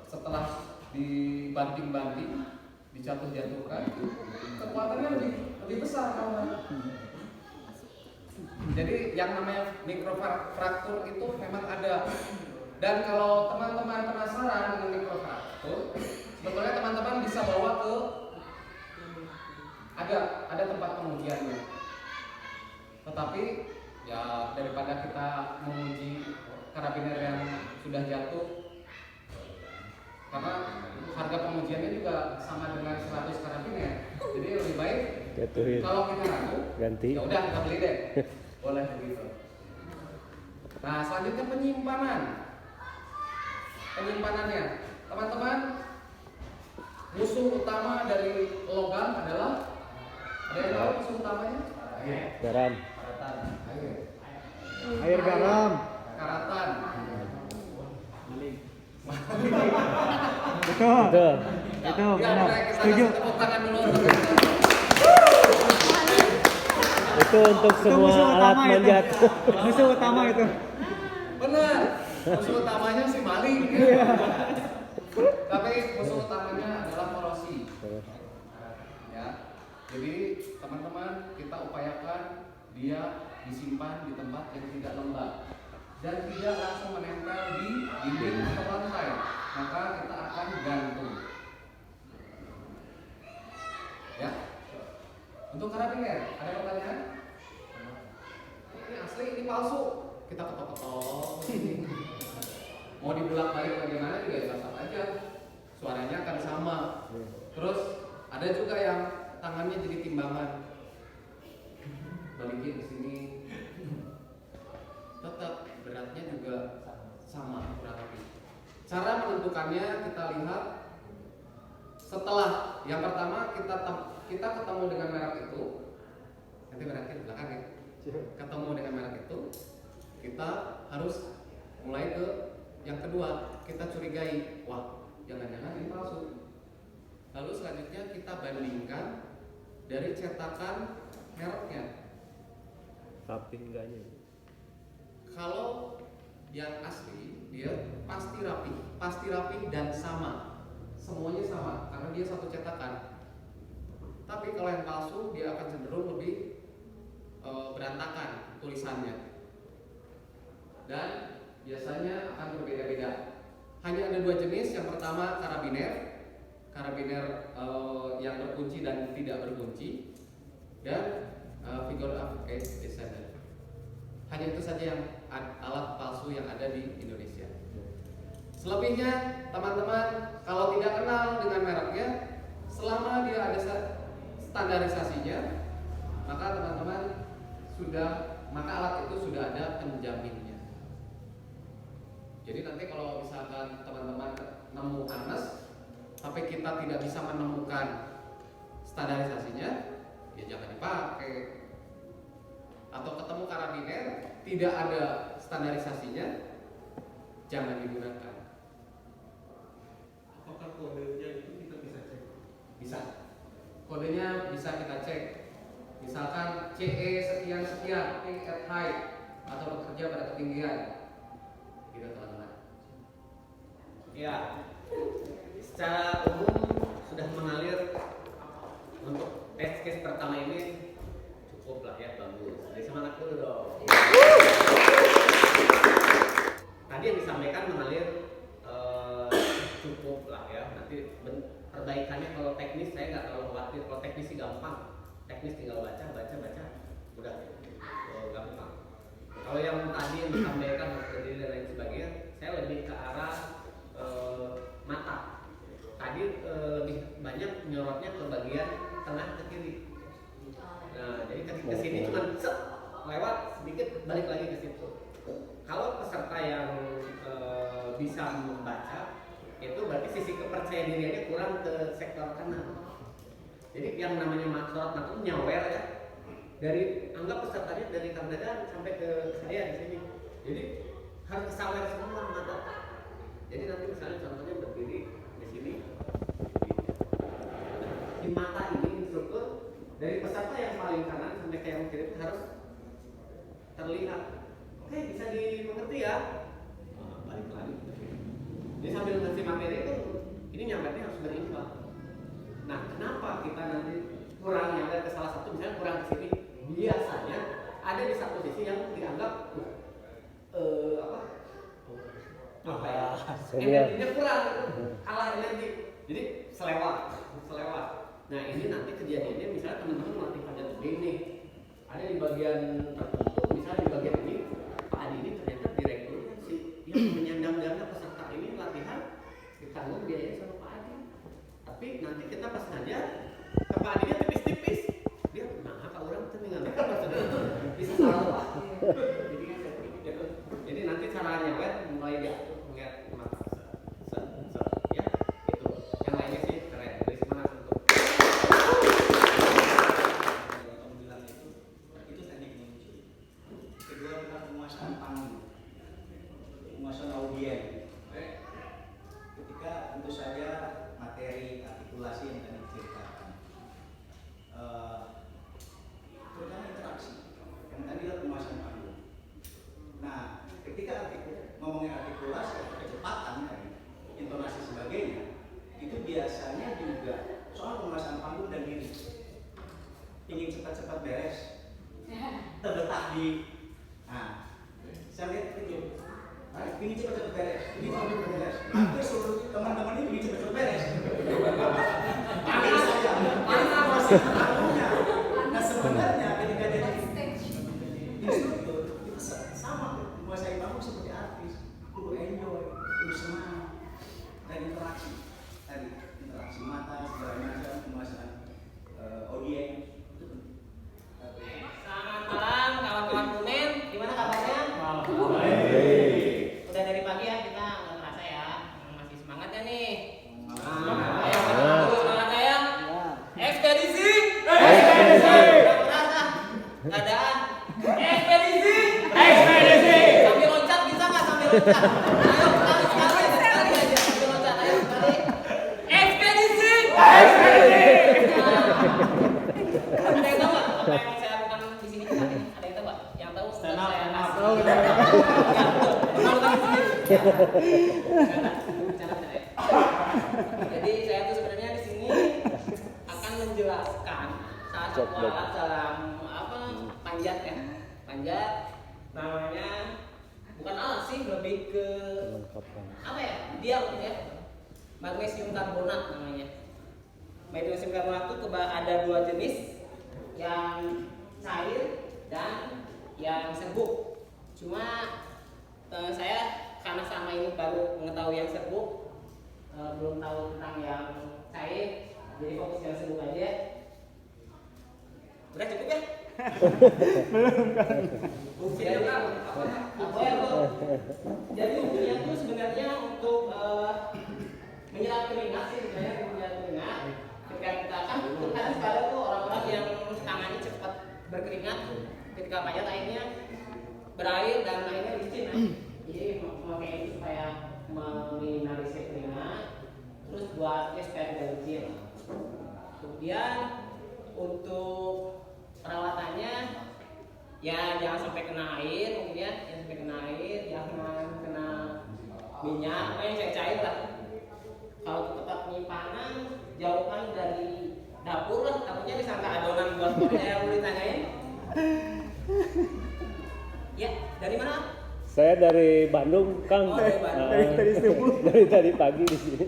[SPEAKER 10] setelah dibanting-banting, dijatuh-jatuhkan, kekuatannya lebih besar kawan. Jadi yang namanya mikrofraktur itu memang ada. Dan kalau teman-teman penasaran dengan mikrofraktur, sebetulnya teman-teman bisa bawa ke ada tempat pengujiannya. Tetapi ya daripada kita menguji karabiner yang sudah jatuh, karena harga pengujiannya juga sama dengan 100 karabiner, jadi lebih baik
[SPEAKER 13] jatuhin.
[SPEAKER 10] Kalau kita ragu,
[SPEAKER 13] Ganti.
[SPEAKER 10] ya udah kita beli deh, boleh begitu. Nah, selanjutnya penyimpanannya, teman-teman, musuh utama dari logam adalah, ada yang tahu musuh utamanya?
[SPEAKER 13] Garam.
[SPEAKER 7] Air garam.
[SPEAKER 10] Karatan.
[SPEAKER 7] Betul.
[SPEAKER 13] Betul.
[SPEAKER 10] Itu benar. Setuju. Tepuk tangan dulu.
[SPEAKER 13] Itu untuk semua alat manjat.
[SPEAKER 10] Musuh utama itu. Benar. Musuh utamanya si maling. Tapi musuh utamanya adalah korosi. Ya. Jadi teman-teman kita upayakan dia disimpan di tempat yang tidak lembab dan tidak langsung menempel di dinding atau lantai. Maka kita akan gantung. Ya. Untuk karabiner, ada pertanyaan? Ini asli, ini palsu. Kita ketok-ketok. Mau dibulak-balik bagaimana juga ya sah aja. Suaranya akan sama. Terus ada juga yang tangannya jadi timbangan. Balikin ke sini. Tetap beratnya juga sama kurang lebih. Cara menentukannya kita lihat setelah yang pertama kita ketemu dengan merek itu, nanti beratnya di belakang ya. Ketemu dengan merek itu, kita harus mulai ke yang kedua, kita curigai, wah jangan-jangan ini palsu. Lalu selanjutnya kita bandingkan dari cetakan mereknya.
[SPEAKER 13] Rapi enggaknya?
[SPEAKER 10] Kalau yang asli dia pasti rapi dan sama, semuanya sama karena dia satu cetakan. Tapi kalau yang palsu dia akan cenderung lebih berantakan tulisannya dan biasanya akan berbeda-beda. Hanya ada dua jenis. Yang pertama karabiner yang berkunci dan tidak berkunci, dan figure of eight descendant. Hanya itu saja yang alat palsu yang ada di Indonesia. Selebihnya teman-teman kalau tidak kenal dengan mereknya, selama dia ada standarisasinya, maka teman-teman maka alat itu sudah ada penjaminnya. Jadi nanti kalau misalkan teman-teman nemu harness tapi kita tidak bisa menemukan standarisasinya, ya jangan dipakai. Atau ketemu karabiner tidak ada standarisasinya, jangan digunakan.
[SPEAKER 9] Apakah kodenya itu kita bisa cek?
[SPEAKER 10] Bisa. Kodenya bisa kita cek. Misalkan CE sekian-sekian, think at height, atau bekerja pada ketinggian. Gitu teman-teman.
[SPEAKER 4] Ya, secara umum sudah mengalir untuk test case pertama ini cukup lah ya, bagus. Jadi semangat dulu dong. Tadi yang disampaikan mengalir cukup lah ya. Nanti perbaikannya kalau teknis saya nggak terlalu khawatir. Kalau teknis sih gampang. Teknis tinggal baca, udah gampang. Kalau yang tadi yang disampaikan berdiri dan lain sebagainya, saya lebih ke arah mata. Tadi lebih banyak nyorotnya ke bagian tengah ke kiri. Nah, jadi ke sini cuma lewat sedikit balik lagi ke situ. Kalau peserta yang bisa membaca, itu berarti sisi kepercayaan dirinya kurang ke sektor kanan. Jadi yang namanya surat mata itu nyawer ya. Dari anggap pesertanya dari Kang Dadan sampai ke saya di sini. Jadi harus kesawer semua mata. Jadi nanti misalnya contohnya berdiri di sini. Di mata ini instruktur dari peserta yang paling kanan sampai ke yang kiri harus terlihat. Oke, bisa dimengerti ya. Balik lagi. Jadi sambil ngasih materi itu, ini nyampernya harus berimbang. Nah, kenapa kita nanti kurang nyamper ke salah satu, misalnya kurang ke sini? Biasanya ada di satu sisi yang dianggap energinya kurang, kalah energi, jadi selewat. Nah, ini nanti kejadiannya misalnya teman-teman melatih panjat tebing nih, ada di bagian tertentu, misalnya di bagian ini, Pak Adi ini ternyata direkturnya sih yang menyandang dana peserta ini latihan ditanggung biayanya sama Pak Adi. Tapi nanti kita pas aja ke Pak Adinya tipis-tipis, dia nah orang itu tinggal bisa salah. Jadi nanti caranya mulai diatur ngeliat mata ya itu. Yang lainnya sih keren. Dari semangat untuk
[SPEAKER 7] bilang itu teknik mengunci. Kedua adalah penguasaan panggung, penguasaan audien. Ketika tentu saja materi ingin cepat-cepat beres, terletak di, nah, saya lihat itu, ingin cepat-cepat beres, ingin cepat-cepat beres. Aku suruh teman-teman ini ingin cepat-cepat beres. Panggil saya, kita masih tamunya. Nah sebenarnya ketika jadi instruktur itu sama menguasai panggung seperti artis, perlu enjoy, perlu semangat dan interaksi tadi, interaksi mata segala macam, penguasaan audiens itu penting.
[SPEAKER 6] Selamat malam kawan-kawan Kumen, gimana kabarnya? Udah dari pagi ya kita nggak terasa ya, masih semangat ya nih. Ayo semangat ya. Ekspedisi. Nggak terasa, nggak ada. Ekspedisi. Sambil loncat bisa nggak sambil loncat? Ayo sekali aja sambil loncat, ayo sekali. Ekspedisi. Ada yang tahu nggak apa yang saya lakukan di sini saat ini? Ada yang tahu nggak? Yang tahu saya Jadi saya tuh sebenarnya di sini akan menjelaskan salah satu alat dalam apa panjat ya, panjat namanya bukan alat sih, lebih ke apa ya, dia ya magnesium karbonat namanya. Magnesium karbonat itu ada dua jenis, yang cair dan yang serbuk. Cuma saya karena sama ini baru mengetahui yang serbuk, belum tahu tentang yang cair, jadi fokus yang serbuk aja. Udah cukup ya?
[SPEAKER 13] Belum kan?
[SPEAKER 6] Fungsinya apa ya bro? Jadi fungsinya itu sebenarnya untuk menyerap keringat sih, sebenarnya menyerap keringat. Ketika kita kan kadang ada tuh orang-orang yang tangannya cepat berkeringat, ketika panjat airnya berair dan airnya licin ya. Jadi memakai itu supaya meminimalisir keringat, terus buatnya supaya tidak licin. Kemudian untuk perawatannya ya jangan sampai kena air, mungkin ya, jangan sampai kena air, jangan kena minyak, apa yang cair lah. Kalau tempat penyimpanan jauhkan dari dapur lah, takutnya disangka adonan buat yang mau ditanyain. Ya, dari mana?
[SPEAKER 13] Saya dari Bandung, Kang.
[SPEAKER 6] Oh, dari Bandung.
[SPEAKER 13] Dari tadi pagi di sini.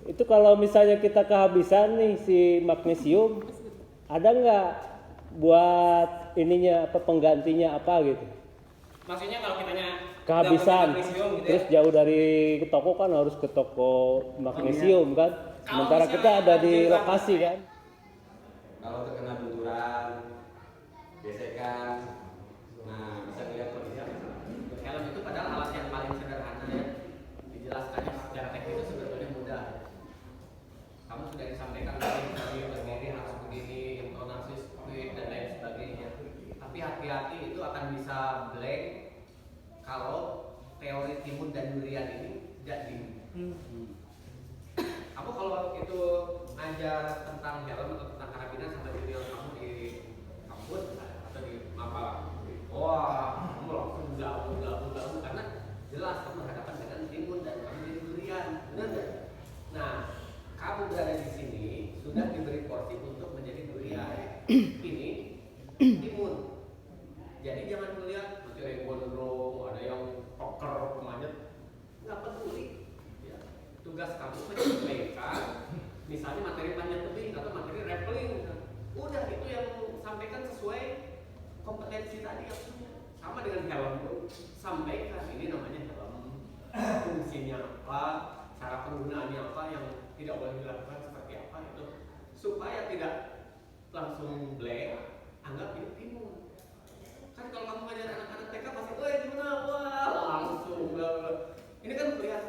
[SPEAKER 13] Itu kalau misalnya kita kehabisan nih si magnesium, ada nggak buat ininya apa penggantinya apa gitu?
[SPEAKER 6] Maksudnya kalau kitanya
[SPEAKER 13] Kehabisan,
[SPEAKER 6] magnesium gitu
[SPEAKER 13] terus
[SPEAKER 6] ya?
[SPEAKER 13] jauh dari toko kan harus ke toko magnesium kan? Sementara kita ada di lokasi kan?
[SPEAKER 11] Kalau terkena benturan, gesekan, nah bisa dilihat kondisinya.
[SPEAKER 4] Helm itu padahal alat yang paling sederhana ya, dijelaskannya secara teknis itu sebetulnya mudah. Kamu sudah disampaikan tadi berdiri harus begini, intonasi speed dan lain sebagainya. Tapi hati-hati itu akan bisa blank kalau teori timun dan durian ini tidak di. Kamu kalau itu ajar tentang helm atau tentang karabinan sama junior kamu di kampus atau di mapala, wah kamu langsung jauh karena jelas kamu berhadapan dengan timun dan kamu jadi durian, benar nggak? Nah, kamu berada di sini sudah diberi porsi untuk menjadi durian. Ini timun. Jadi jangan melihat ada yang gondrong, ada yang poker, pemanjat, nggak peduli. Ya. Tugas kamu menyampaikan, misalnya materi panjat tebing atau materi rappelling, udah itu yang sampaikan sesuai kompetensi tadi yang punya. Sama dengan helm itu, sampaikan ini namanya helm, fungsinya apa, cara penggunaannya apa, yang tidak boleh dilakukan seperti apa itu, supaya tidak langsung blank, anggap ini timun. Kan kalau kamu ngajar anak-anak TK pasti, wah gimana, wah langsung bla bla. Ini kan melihat,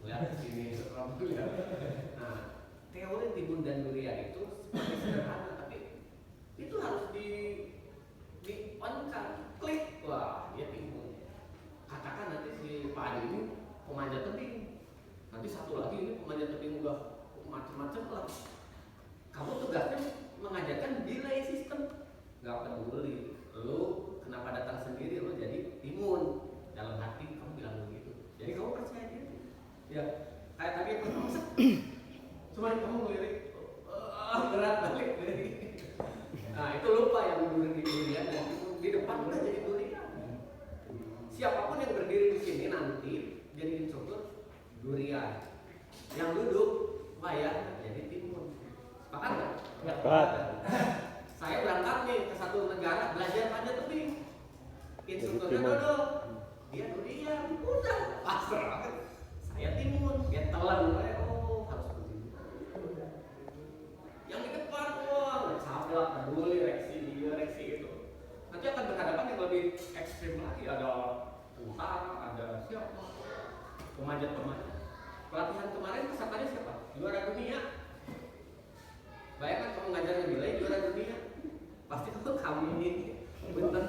[SPEAKER 4] lihat di sini, kamu lihat. Nah, teori timun dan durian itu seperti sederhana, tapi itu harus di on kan, klik, wah dia timun. Katakan nanti si Pak Adi ini pemanjat tebing, nanti satu lagi ini pemanjat tebing udah macam-macam lah. Kamu tugasnya mengajarkan delay system, nggak peduli. Lu kenapa datang sendiri, lu jadi timun. Dalam hati kamu bilang begitu. Jadi kamu percaya diri. Ya, kayak tadi pertama, cuma kamu ngelirik, berat balik. itu lupa yang durian dan di depan udah jadi durian. Siapapun yang berdiri di sini nanti jadi instruktur durian. Yang duduk wayah jadi timun. Sepakat nggak?
[SPEAKER 13] Sepakat.
[SPEAKER 4] Saya berangkat nih ke satu negara belajar panjat tebing. Instrukturnya duduk, dia durian, udah pasrah banget. Saya timun, dia telan, oh harus begini. Yang di depan, wah sampai lah peduli reaksi dia, reaksi itu. Nanti akan berhadapan yang lebih ekstrim lagi, ada tentara, ada siapa, pemanjat-pemanjat. Pelatihan kemarin pesertanya siapa? Juara dunia. Bayangkan kamu ngajarnya nilai juara dunia, pasti tuh kamu ini bentar.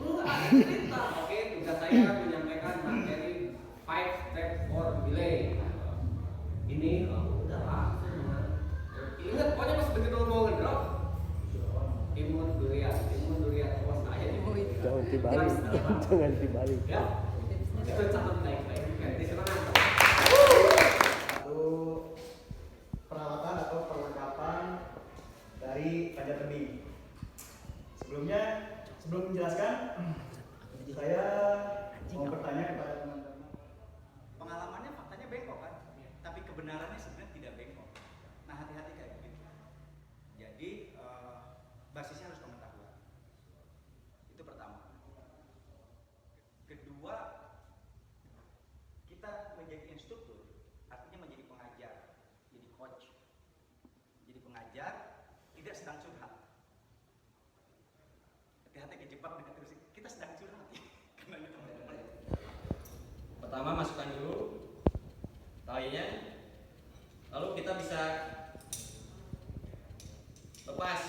[SPEAKER 4] Enggak ada cerita. Oke, tugas saya menyampaikan materi 5 steps for delay. Ini udah langsung. Ingat, pokoknya pas begitu mau ngedrop, timun durian, oh saya timun.
[SPEAKER 13] Jangan dibalik, jangan dibalik.
[SPEAKER 4] Ya, itu catat baik-baik. Ganti semangat.
[SPEAKER 7] Satu peralatan atau perlengkapan dari panjat tebing. Sebelum menjelaskan, saya mau bertanya kepada teman-teman. Pengalamannya faktanya bengkok kan, tapi kebenarannya sebenarnya tidak bengkok. Nah, hati-hati kayak begitu. Jadi basisnya harus pengetahuan. Itu pertama. Kedua, kita menjadi instruktur artinya menjadi pengajar, jadi coach. Jadi pengajar tidak sedang curhat. Hati-hati kejebak dengan terus kita sedang curhat karena ini teman-teman.
[SPEAKER 8] Pertama masukkan dulu talinya, lalu kita bisa lepas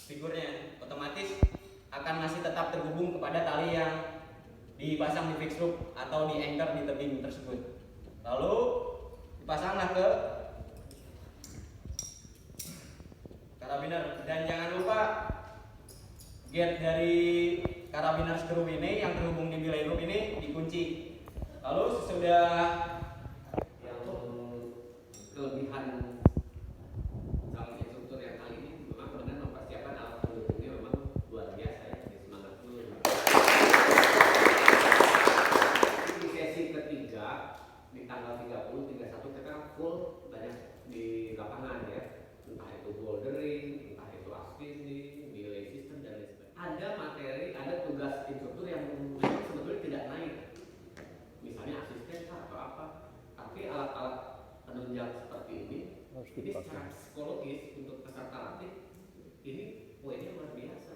[SPEAKER 8] figurnya, otomatis akan masih tetap terhubung kepada tali yang dipasang di fixed rope atau di anchor di tebing tersebut. Lalu dipasanglah ke karabiner dan jangan lupa gate dari karabiner screw ini yang terhubung di belay loop ini dikunci. Lalu sesudah
[SPEAKER 4] Yang kelebihan calon instruktur yang kali ini memang benar mempersiapkan alat pendukungnya memang luar biasa ya, di semangat dulu. Di sesi ketiga di tanggal 30, 31 kita full banyak di lapangan ya, entah itu bouldering, entah itu asfixing, belay system dan lain sebagainya. Ada materi, ada tugas instruktur yang memang sebetulnya tidak naik, misalnya asisten atau apa, tapi alat-alat penunjang seperti ini secara psikologis untuk peserta latih ini poinnya luar biasa.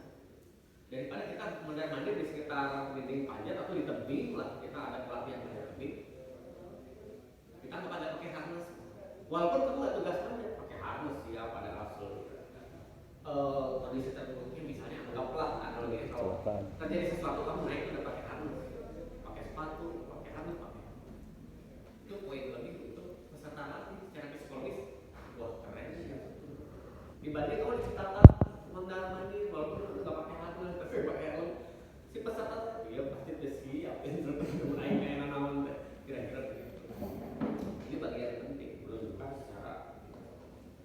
[SPEAKER 4] Daripada kita mondar-mandir di sekitar dinding panjat atau di tebing lah, kita ada pelatihan di tebing, kita nggak pada pakai harness, walaupun kamu nggak tugas panjat pakai harness ya pada asal kondisi tertentu, misalnya anggaplah analoginya kalau terjadi sesuatu kamu naik udah pakai harness, pakai sepatu, pakai harness, pakai itu poin lebih untuk peserta latih secara psikologis. Wah keren ya. Dibanding kalau di sekitar mondar-mandir walaupun lu nggak pakai harness tapi pakai helm, si peserta dia pasti udah siap instruktur naiknya enak namun kira-kira begitu. Ini bagian penting menunjukkan secara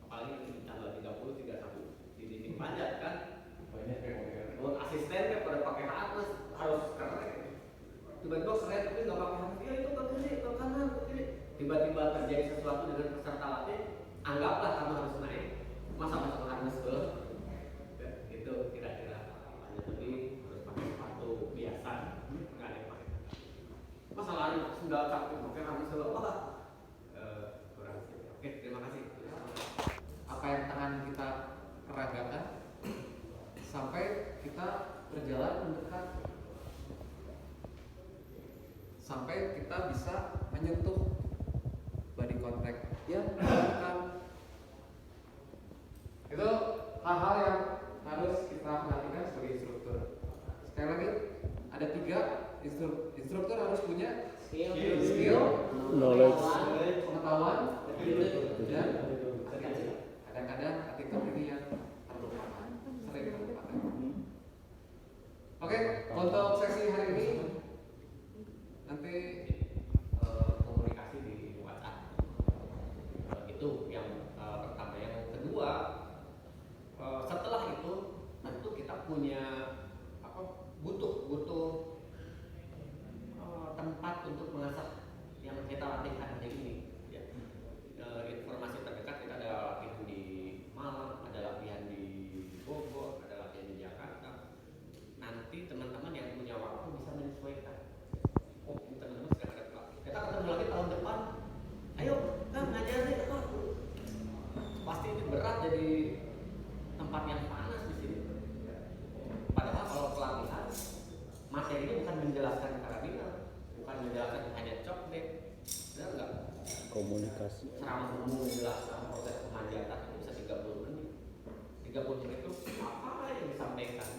[SPEAKER 4] apalagi di tanggal 30, 31 di dinding panjat kan buat asisten pada pakai harness harus keren. Tiba-tiba keren tapi nggak pakai harness, ya itu ke kiri, ke kanan, ke kiri. Tiba-tiba terjadi sesuatu dengan peserta latih, anggaplah kamu harus naik, masa masuk harness ke itu kira-kira panjat tebing harus pakai sepatu biasa, nggak ada yang pakai. Masa lari sudah capek pakai harness dulu, kurang sih. Oke, terima kasih.
[SPEAKER 10] Apa yang tangan kita keragakan sampai kita berjalan mendekat, sampai kita bisa menyentuh body contact ya, kan itu hal-hal yang harus kita perhatikan sebagai instruktur. Sekali lagi ada 3 instruktur harus punya skill,
[SPEAKER 13] knowledge,
[SPEAKER 10] pengetahuan, dan kadang-kadang attitude ini yang terlupakan, sering terlupakan. Oke, untuk sesi hari ini nanti
[SPEAKER 4] komunikasi di WhatsApp itu yang pertama. Yang kedua, setelah punya butuh tempat untuk mengasah yang kita latihkan hari ini. Ya. Informasi terdekat kita ada latihan di Malang, ada latihan di Bogor, ada latihan di Jakarta. Nanti teman-teman yang punya waktu bisa menyesuaikan. Oh, ini teman-teman sedang ada pelatih. Kita ketemu lagi tahun depan. Ayo, kan ngajarin apa? Pasti ini berat jadi tempat yang panas di sini. Padahal kalau pelatihan materi ini bukan menjelaskan karabiner, bukan menjelaskan hanya coklat, benar nggak?
[SPEAKER 13] Komunikasi.
[SPEAKER 4] Ceramah umum menjelaskan proses pemanjatan itu bisa 30 menit. 30 menit itu apa yang disampaikan?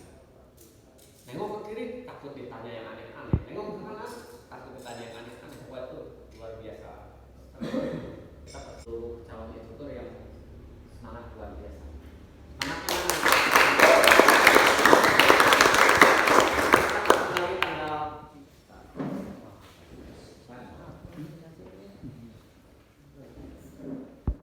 [SPEAKER 4] Nengok ke kiri takut ditanya yang aneh-aneh, nengok ke kanan takut ditanya yang aneh-aneh. Wah itu luar biasa. Kita perlu calon instruktur yang